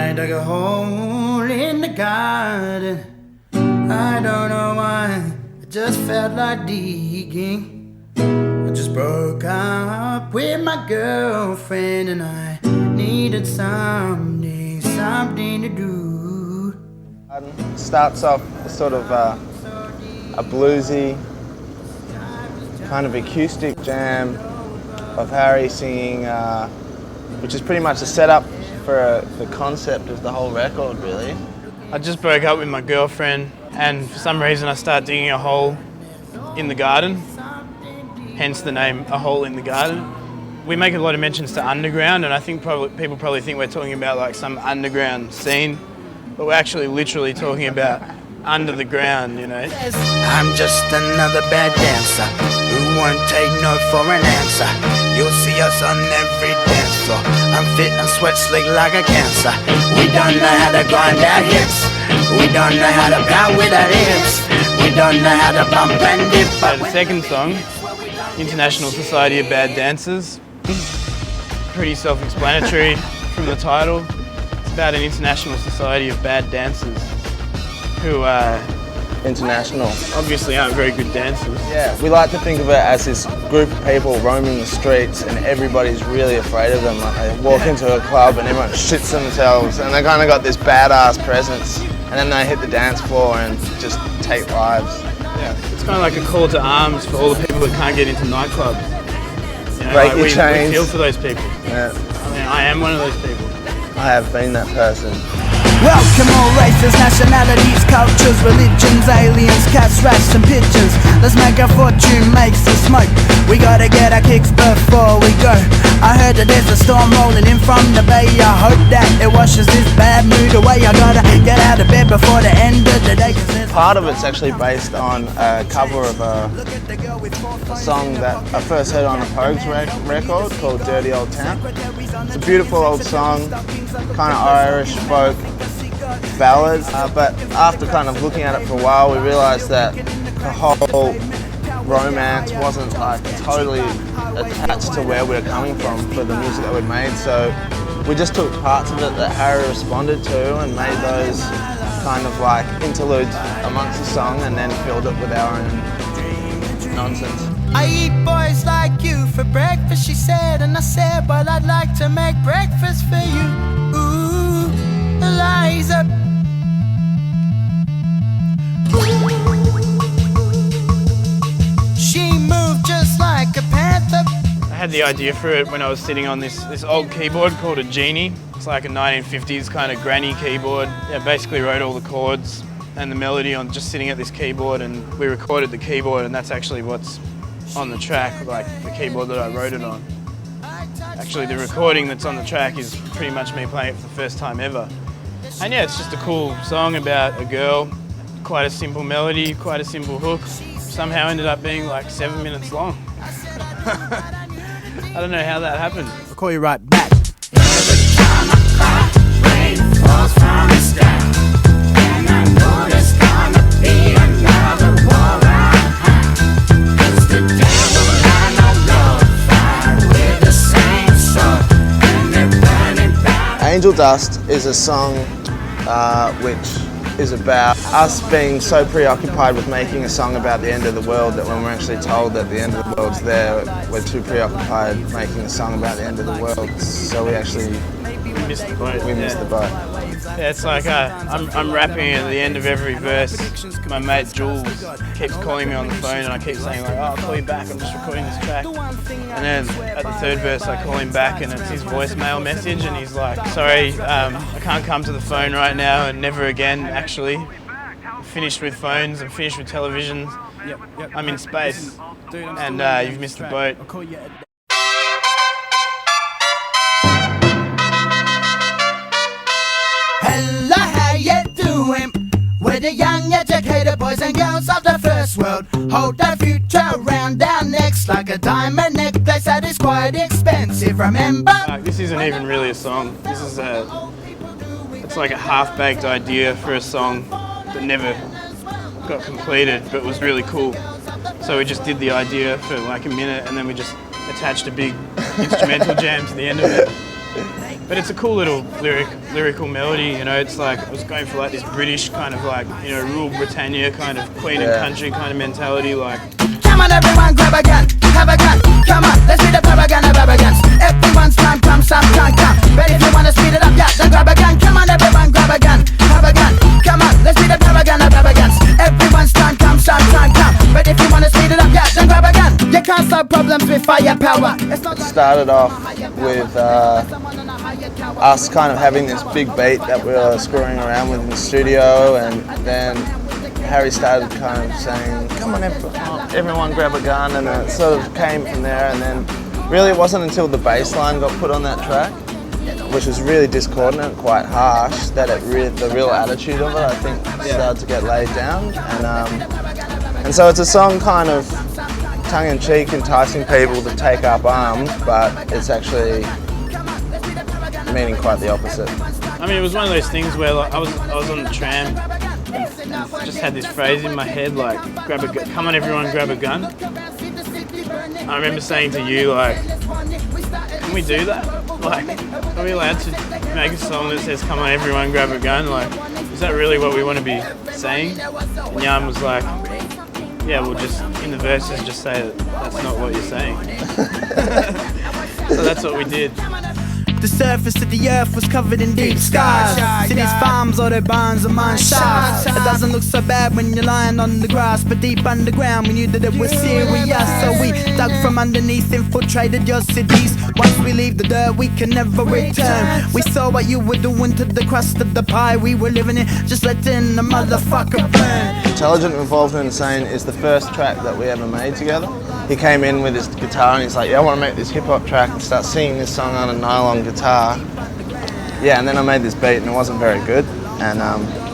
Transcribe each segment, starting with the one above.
I dug a hole in the garden. I don't know why, I just felt like digging. I just broke up with my girlfriend and I needed something to do. Starts off sort of a bluesy, kind of acoustic jam of Harry singing, which is pretty much a setup for the concept of the whole record, really. I just broke up with my girlfriend and for some reason I started digging a hole in the garden, hence the name A Hole in the Garden. We make a lot of mentions to underground and I think people probably think we're talking about like some underground scene, but we're actually literally talking about under the ground, you know. I'm just another bad dancer who won't take no for an answer. You'll see us on every dance floor. I'm fit and sweat slick like a cancer. We don't know how to grind our hips. We don't know how to pound with our hips. We don't know how to bump and dip. The second song, International Society of Bad Dancers. Pretty self-explanatory from the title. It's about an international society of bad dancers who International. obviously aren't very good dancers. Yeah, we like to think of it as this group of people roaming the streets and everybody's really afraid of them. Like they walk into a club and everyone shits themselves and they kind of got this badass presence and then they hit the dance floor and just take lives. Yeah, it's kind of like a call to arms for all the people that can't get into nightclubs. You know, Break like your we chains. feel for those people. Yeah, I mean, I am one of those people. I have been that person. Welcome all races, nationalities, cultures, religions, aliens, cats, rats and pigeons. Let's make our fortune, make some smoke. We gotta get our kicks before we go. I heard that there's a storm rolling in from the bay. I hope that it washes this bad mood away. I gotta get out of bed before the end of the day. Part of it's actually based on a cover of a song that I first heard on a Pogues record called Dirty Old Town. It's a beautiful old song, kind of Irish folk ballad, but after kind of looking at it for a while we realised that the whole romance wasn't like totally attached to where we were coming from for the music that we'd made, so we just took parts of it that Harry responded to and made those kind of like interludes amongst the song and then filled it with our own nonsense. I eat boys like you for breakfast, she said, and I said, well, I'd like to make breakfast for you. Ooh, Eliza. She moved just like a panther. I had the idea for it when I was sitting on this old keyboard called a Genie. It's like a 1950s kind of granny keyboard. I basically wrote all the chords and the melody on just sitting at this keyboard, and we recorded the keyboard, and that's actually what's on the track, like the keyboard that I wrote it on. Actually, the recording that's on the track is pretty much me playing it for the first time ever. And yeah, it's just a cool song about a girl, quite a simple melody, quite a simple hook. Somehow ended up being like 7 minutes long. I don't know how that happened. I'll call you right back. Every time I cry, rain falls from the sky, and I know there's gonna be another war I have. 'Cause the devil and I love fight with the same sword, and they're burning down. Angel Dust is a song which is about us being so preoccupied with making a song about the end of the world that when we're actually told that the end of the world's there, we're too preoccupied making a song about the end of the world, so we actually Missed the boat. missed the boat. Yeah, it's like I'm rapping at the end of every verse. My mate Jules keeps calling me on the phone and I keep saying like, oh, I'll call you back, I'm just recording this track. And then at the third verse I call him back and it's his voicemail message and he's like, sorry, I can't come to the phone right now and never again, actually. I'm finished with phones, I'm finished with televisions. I'm in space and you've missed the boat. Hello, how you doing? We're the young educated boys and girls of the first world. Hold our future around our necks like a diamond necklace that is quite expensive, remember? This isn't even really a song. This is it's like a half-baked idea for a song that never got completed but was really cool. So we just did the idea for like a minute and then we just attached a big instrumental jam to the end of it. But it's a cool little lyrical melody, you know. It's like I was going for like this British kind of like, you know, rural Britannia kind of Queen and country kind of mentality, like. Come on everyone, grab a gun, have a gun. Come on, let's be the paragon of arrogance. Everyone's time comes, some time come. But if you wanna speed it up, yeah, then grab a gun. Come on everyone, grab a gun, have a gun. Come on, let's be the paragon of arrogance. Everyone's time comes, some time come. But if you wanna speed it up, yeah, then grab a gun. You can't solve problems with firepower. It's not Started off with us kind of having this big beat that we were screwing around with in the studio, and then Harry started kind of saying, come on everyone grab a gun, and it sort of came from there. And then really it wasn't until the bass line got put on that track, which was really discordant and quite harsh, that the real attitude of it, I think, started to get laid down. And so it's a song kind of tongue-in-cheek, enticing people to take up arms, but it's actually meaning quite the opposite. I mean, it was one of those things where like, I was on the tram and just had this phrase in my head like, come on everyone, grab a gun. I remember saying to you like, can we do that? Like, are we allowed to make a song that says come on everyone, grab a gun? Like, is that really what we want to be saying? And Jan was like, yeah, we'll just, in the verses, just say that that's not what you're saying. So that's what we did. The surface of the earth was covered in deep scars. Cities, farms, all their barns and mine shafts. It doesn't look so bad when you're lying on the grass, but deep underground we knew that it was serious. So we dug from underneath, infiltrated your cities. Once we leave the dirt, we can never return. We saw what you were doing to the crust of the pie. We were living it, just letting the motherfucker burn. Intelligent, Involved and Insane is the first track that we ever made together. He came in with his guitar and he's like, yeah, I want to make this hip hop track and start singing this song on a nylon guitar. Yeah, and then I made this beat and it wasn't very good, and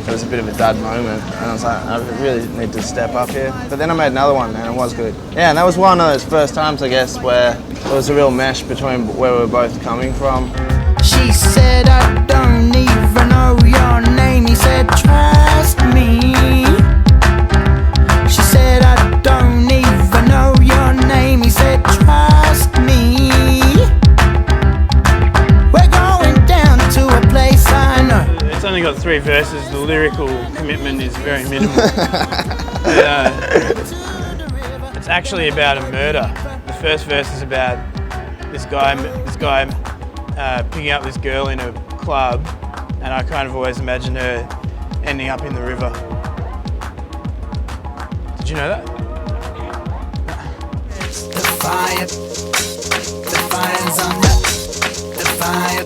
it was a bit of a dud moment, and I was like, I really need to step up here. But then I made another one and it was good. Yeah, and that was one of those first times, I guess, where there was a real mesh between where we were both coming from. She said, I don't even know your name. He said, trust me. She said, I don't even know your name. He said, trust me. We're going down to a place I know. It's only got 3 verses. The lyrical commitment is very minimal. It's actually about a murder. The first verse is about this guy picking up this girl in a club, and I kind of always imagine her ending up in the river. Did you know that? The fire's on the fire,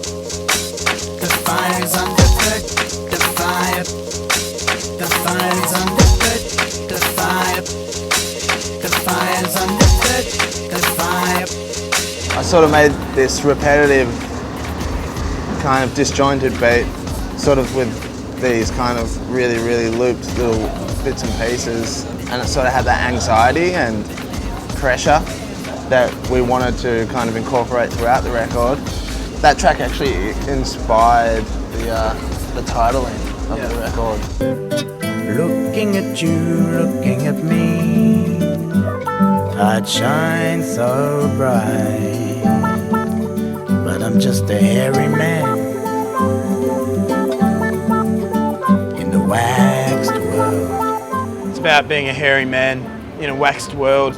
the fire's on the foot, the fire's on the foot, the fire's on the foot, the fire. I sort of made this repetitive, kind of disjointed beat, sort of with these kind of really, really looped little bits and pieces, and it sort of had that anxiety and pressure that we wanted to kind of incorporate throughout the record. That track actually inspired the titling of the record. Looking at you, looking at me, I'd shine so bright, but I'm just a hairy man in the waxed world. It's about being a hairy man in a waxed world.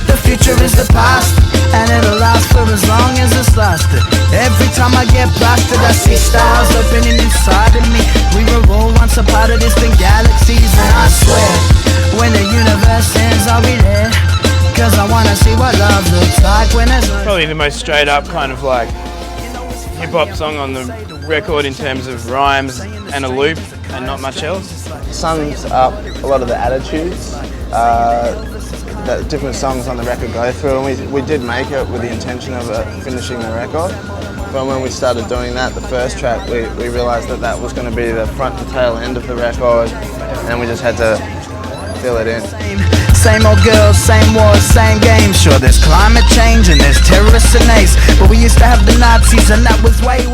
The future is the past, and it'll last for as long as it's lasted. Every time I get blasted, I see stars opening inside of me. We were all once a part of distant galaxies, and I swear, when the universe ends, I'll be there. Cause I wanna see what love looks like when it's Probably the most straight up kind of like hip hop song on the record in terms of rhymes and a loop and not much else. Sums up a lot of the attitudes that different songs on the record go through, and we did make it with the intention of finishing the record. But when we started doing that, the first track, we realised that that was going to be the front to tail end of the record, and we just had to fill it in. Same old girls, same wars, same games. Sure, there's climate change and there's terrorists and apes, but we used to have the Nazis, and that was way